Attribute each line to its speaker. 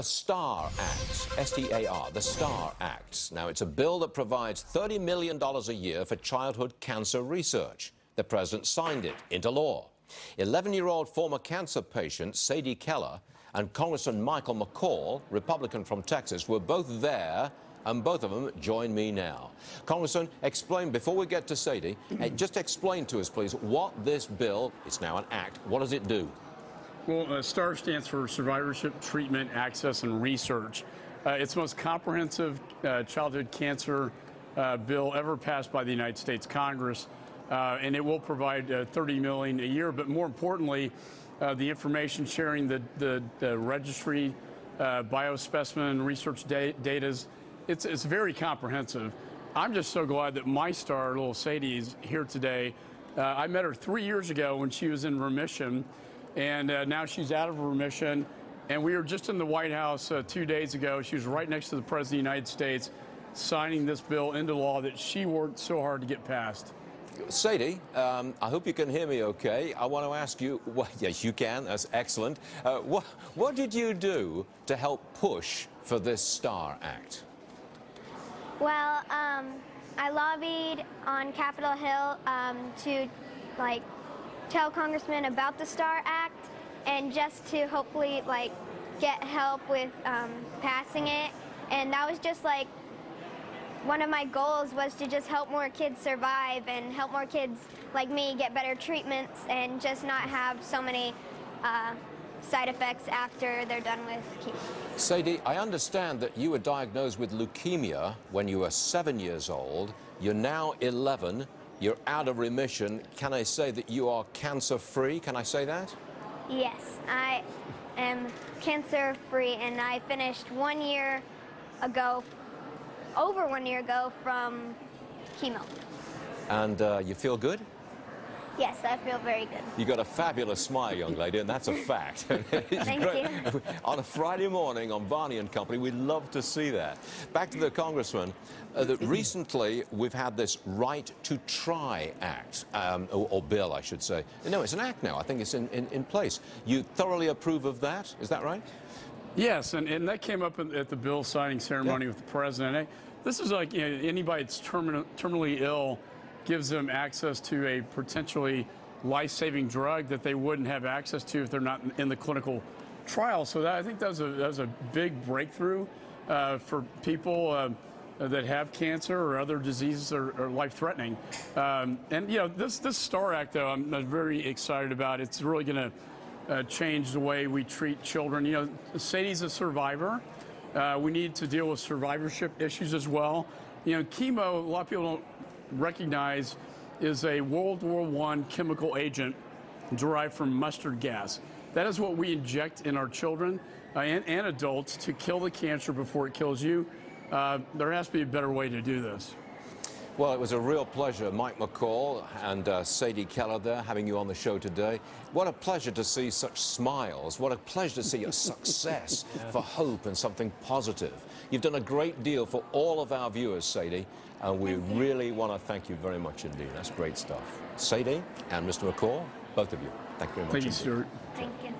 Speaker 1: The STAR Act, S-T-A-R, the STAR Act. Now, it's a bill that provides $30 million a year for childhood cancer research. The president signed it into law. 11-year-old former cancer patient Sadie Keller and Congressman McCaul, Republican from Texas, were both there, and both of them join me now. Congressman, explain, before we get to Sadie, just explain to us, please, what this bill, it's now an act, what does it do?
Speaker 2: Well, STAR stands for Survivorship, Treatment, Access, and Research. It's the most comprehensive childhood cancer bill ever passed by the United States Congress, and it will provide $30 million a year. But more importantly, the information sharing, the registry, biospecimen research data, it's very comprehensive. I'm just so glad that my star, little Sadie, is here today. I met her 3 years ago when she was in remission. And now she's out of remission. And we were just in the White House 2 days ago. She was right next to the President of the United States, signing this bill into law that she worked so hard to get passed.
Speaker 1: Sadie, I hope you can hear me okay. I want to ask you, well, yes, you can, that's excellent. What did you do to help push for this STAR Act?
Speaker 3: Well, I lobbied on Capitol Hill to, tell congressmen about the STAR Act and just to hopefully get help with passing it. And that was just one of my goals was to just help more kids survive and help more kids like me get better treatments and just not have so many side effects after they're done with chemo.
Speaker 1: Sadie, I understand that you were diagnosed with leukemia when you were 7 years old. You're now 11. You're out of remission. Can I say that you are cancer-free? Can I say that?
Speaker 3: Yes, I am cancer-free, and I finished 1 year ago, over 1 year ago, from chemo.
Speaker 1: And you feel good?
Speaker 3: Yes, I feel very good.
Speaker 1: You got a fabulous smile, young lady, and that's a fact.
Speaker 3: Thank you.
Speaker 1: On a Friday morning on Varney and Company, we love to see that. Back to the congressman. Recently, we've had this Right to Try Act, or bill, I should say. No, it's an act now. I think it's in place. You thoroughly approve of that? Is that right?
Speaker 2: Yes, and that came up at the bill signing ceremony with the president. This is like anybody that's terminally ill gives them access to a potentially life-saving drug that they wouldn't have access to if they're not in the clinical trial. So I think that was a big breakthrough for people that have cancer or other diseases or life-threatening. And this STAR Act, though, I'm very excited about. It's really going to change the way we treat children. Sadie's a survivor. We need to deal with survivorship issues as well. Chemo, a lot of people don't recognize, is a World War I chemical agent derived from mustard gas. That is what we inject in our children and adults to kill the cancer before it kills you. There has to be a better way to do this.
Speaker 1: Well, it was a real pleasure, McCaul and Sadie Keller there, having you on the show today. What a pleasure to see such smiles. What a pleasure to see your success for hope and something positive. You've done a great deal for all of our viewers, Sadie, and we really want to thank you very much indeed. That's great stuff. Sadie and Mr. McCaul, both of you, thank you very much.
Speaker 2: Thank you, Stuart.
Speaker 3: Thank you.